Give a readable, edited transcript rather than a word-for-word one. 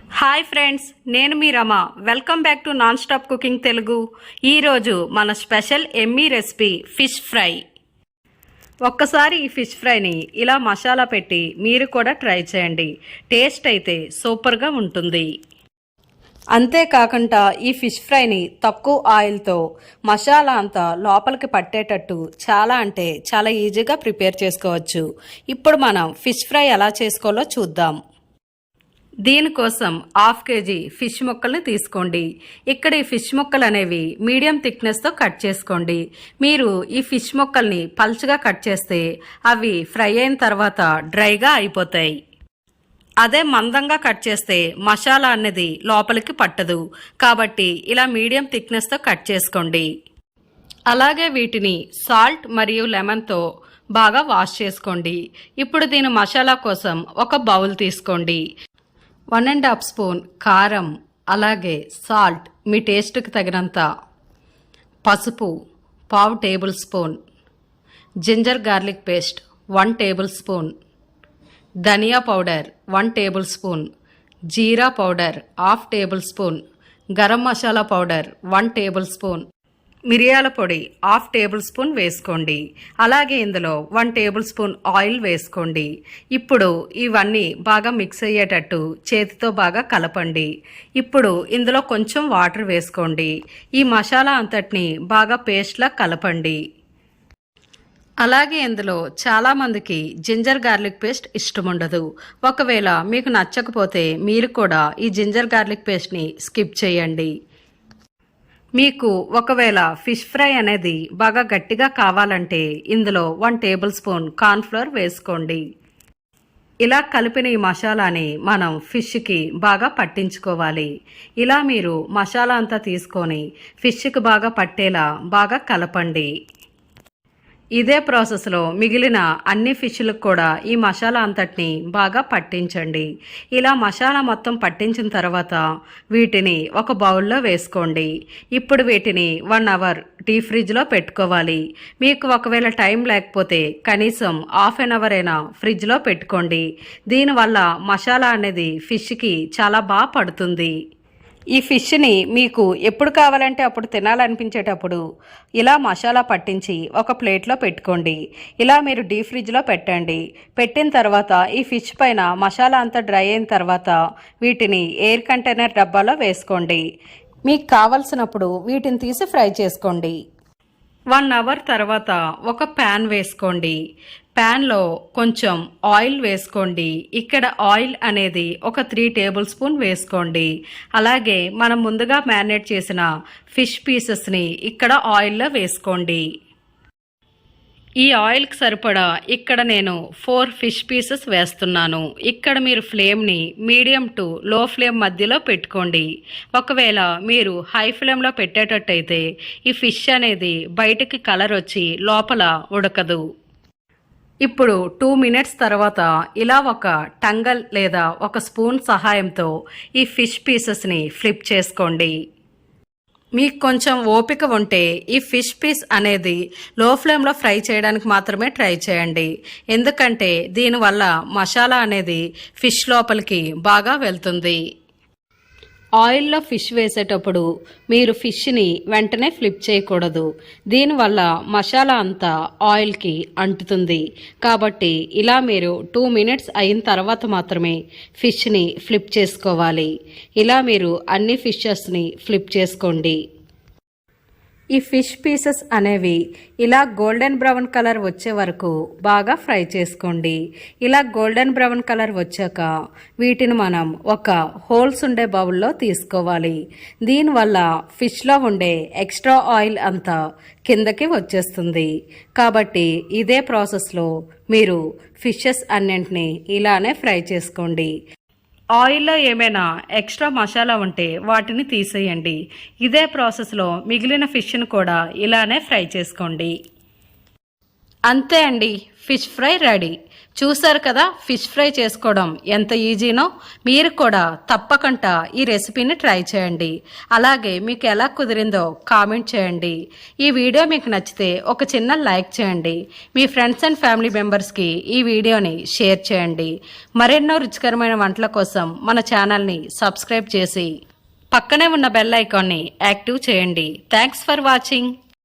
Hi friends, నేను మీ Rama. Welcome back to non stop cooking Telugu. ఈరోజు మన స్పెషల్ ఎమ్మీ రెసిపీ ఫిష్ ఫ్రై. ఒక్కసారి ఈ ఫిష్ ఫ్రైని ఇలా మసాలా పెట్టి మీరు కూడా ట్రై చేయండి. టేస్ట్ అయితే సూపర్గా ఉంటుంది. అంతేకాకుండా ఈ ఫిష్ ఫ్రైని తక్కువ ఆయిల్తో మసాలా అంతా లోపలికి పట్టేటట్టు చాలా ఈజీగా ప్రిపేర్ చేసుకోవచ్చు. ఇప్పుడు మనం ఫిష్ ఫ్రై ఎలా చేసుకోవాలో చూద్దాం. దీనికోసం 1/2 kg ఫిష్ ముక్కల్ని తీసుకోండి. ఇక్కడ ఈ ఫిష్ ముక్కలు అనేవి మీడియం థిక్నెస్తో కట్ చేసుకోండి. మీరు ఈ ఫిష్ ముక్కల్ని పల్చగా కట్ చేస్తే అవి ఫ్రై అయిన తర్వాత డ్రైగా అయిపోతాయి. అదే మందంగా కట్ చేస్తే మసాలా అనేది లోపలికి పట్టదు. కాబట్టి ఇలా మీడియం థిక్నెస్తో కట్ చేసుకోండి. అలాగే వీటిని సాల్ట్ మరియు లెమన్తో బాగా వాష్ చేసుకోండి. ఇప్పుడు దీని మసాలా కోసం ఒక బౌల్ తీసుకోండి. 1.5 స్పూన్ కారం, అలాగే సాల్ట్ మీ టేస్ట్కి తగినంత, పసుపు 1/2 tablespoon, ginger garlic paste 1 tablespoon, ధనియా పౌడర్ 1 టేబుల్ స్పూన్, జీరా powder 1/2 tablespoon, garam masala powder 1 tablespoon, మిరియాల పొడి 1/2 టేబుల్ స్పూన్ వేసుకోండి. అలాగే ఇందులో 1 టేబుల్ స్పూన్ ఆయిల్ వేసుకోండి. ఇప్పుడు ఇవన్నీ బాగా మిక్స్ అయ్యేటట్టు చేతితో బాగా కలపండి. ఇప్పుడు ఇందులో కొంచెం వాటర్ వేసుకోండి. ఈ మసాలా అంతటిని బాగా పేస్ట్లా కలపండి. అలాగే ఇందులో చాలామందికి జింజర్ గార్లిక్ పేస్ట్ ఇష్టం ఉండదు. ఒకవేళ మీకు నచ్చకపోతే మీరు కూడా ఈ జింజర్ గార్లిక్ పేస్ట్ని స్కిప్ చేయండి. మీకు ఒకవేళ ఫిష్ ఫ్రై అనేది బాగా గట్టిగా కావాలంటే ఇందులో 1 టేబుల్ స్పూన్ కార్న్ఫ్లోర్ వేసుకోండి. ఇలా కలిపిన ఈ మసాలాని మనం ఫిష్కి బాగా పట్టించుకోవాలి. ఇలా మీరు మసాలా అంతా తీసుకొని ఫిష్కి బాగా పట్టేలా బాగా కలపండి. ఇదే ప్రాసెస్లో మిగిలిన అన్ని ఫిష్లకు కూడా ఈ మసాలా అంతటిని బాగా పట్టించండి. ఇలా మసాలా మొత్తం పట్టించిన తర్వాత వీటిని ఒక బౌల్లో వేసుకోండి. ఇప్పుడు వీటిని 1 అవర్ డీప్ ఫ్రిడ్జ్లో పెట్టుకోవాలి. మీకు ఒకవేళ టైం లేకపోతే కనీసం 1/2 అవర్ అయినా ఫ్రిడ్జ్లో పెట్టుకోండి. దీనివల్ల మసాలా అనేది ఫిష్కి చాలా బాగా పడుతుంది. ఈ ఫిష్ని మీకు ఎప్పుడు కావాలంటే అప్పుడు తినాలనిపించేటప్పుడు ఇలా మసాలా పట్టించి ఒక ప్లేట్లో పెట్టుకోండి. ఇలా మీరు డీప్ ఫ్రిడ్జ్లో పెట్టండి. పెట్టిన తర్వాత ఈ ఫిష్ పైన మసాలా అంతా డ్రై అయిన తర్వాత వీటిని ఎయిర్ కంటైనర్ డబ్బాలో వేసుకోండి. మీకు కావలసినప్పుడు వీటిని తీసి ఫ్రై చేసుకోండి. 1 అవర్ తర్వాత ఒక ప్యాన్ వేసుకోండి. ప్యాన్లో కొంచెం ఆయిల్ వేసుకోండి. ఇక్కడ ఆయిల్ అనేది ఒక 3 టేబుల్ స్పూన్ వేసుకోండి. అలాగే మనం ముందుగా మ్యారినేట్ చేసిన ఫిష్ పీసెస్ని ఇక్కడ ఆయిల్లో వేసుకోండి. ఈ ఆయిల్కి సరిపడా ఇక్కడ నేను 4 ఫిష్ పీసెస్ వేస్తున్నాను. ఇక్కడ మీరు ఫ్లేమ్ని మీడియం టు లో ఫ్లేమ్ మధ్యలో పెట్టుకోండి. ఒకవేళ మీరు హై ఫ్లేమ్లో పెట్టేటట్టయితే ఈ ఫిష్ అనేది బయటకి కలర్ వచ్చి లోపల ఉడకదు. ఇప్పుడు 2 మినిట్స్ తర్వాత ఇలా ఒక టంగల్ లేదా ఒక స్పూన్ సహాయంతో ఈ ఫిష్ పీసెస్ని ఫ్లిప్ చేసుకోండి. మీకు కొంచెం ఓపిక ఉంటే ఈ ఫిష్ పీస్ అనేది లో ఫ్లేమ్లో ఫ్రై చేయడానికి మాత్రమే ట్రై చేయండి. ఎందుకంటే దీనివల్ల మసాలా అనేది ఫిష్ లోపలికి బాగా వెళ్తుంది. ఆయిల్లో ఫిష్ వేసేటప్పుడు మీరు ఫిష్ని వెంటనే ఫ్లిప్ చేయకూడదు. దీనివల్ల మసాలా అంతా ఆయిల్కి అంటుతుంది. కాబట్టి ఇలా మీరు 2 మినిట్స్ అయిన తర్వాత మాత్రమే ఫిష్ని ఫ్లిప్ చేసుకోవాలి. ఇలా మీరు అన్ని ఫిషెస్ని ఫ్లిప్ చేసుకోండి. ఈ ఫిష్ పీసెస్ అనేవి ఇలా గోల్డెన్ బ్రౌన్ కలర్ వచ్చే వరకు బాగా ఫ్రై చేసుకోండి. ఇలా గోల్డెన్ బ్రౌన్ కలర్ వచ్చాక వీటిని మనం ఒక హోల్స్ ఉండే బౌల్లో తీసుకోవాలి. దీనివల్ల ఫిష్లో ఉండే ఎక్స్ట్రా ఆయిల్ అంతా కిందకి వచ్చేస్తుంది. కాబట్టి ఇదే ప్రాసెస్లో మీరు ఫిషెస్ అన్నింటినీ ఇలానే ఫ్రై చేసుకోండి. ఆయిల్లో ఏమైనా ఎక్స్ట్రా మసాలా ఉంటే వాటిని తీసేయండి. ఇదే ప్రాసెస్లో మిగిలిన ఫిష్ను కూడా ఇలానే ఫ్రై చేసుకోండి. అంతే అండి, ఫిష్ ఫ్రై రెడీ. చూసారు కదా ఫిష్ ఫ్రై చేసుకోవడం ఎంత ఈజీనో. మీరు కూడా తప్పకుండా ఈ రెసిపీని ట్రై చేయండి. అలాగే మీకు ఎలా కుదిరిందో కామెంట్ చేయండి. ఈ వీడియో మీకు నచ్చితే ఒక చిన్న లైక్ చేయండి. మీ ఫ్రెండ్స్ అండ్ ఫ్యామిలీ మెంబర్స్కి ఈ వీడియోని షేర్ చేయండి. మరెన్నో రుచికరమైన వంటల కోసం మన ఛానల్ని సబ్స్క్రైబ్ చేసి పక్కనే ఉన్న బెల్ ఐకాన్ని యాక్టివ్ చేయండి. Thanks for watching.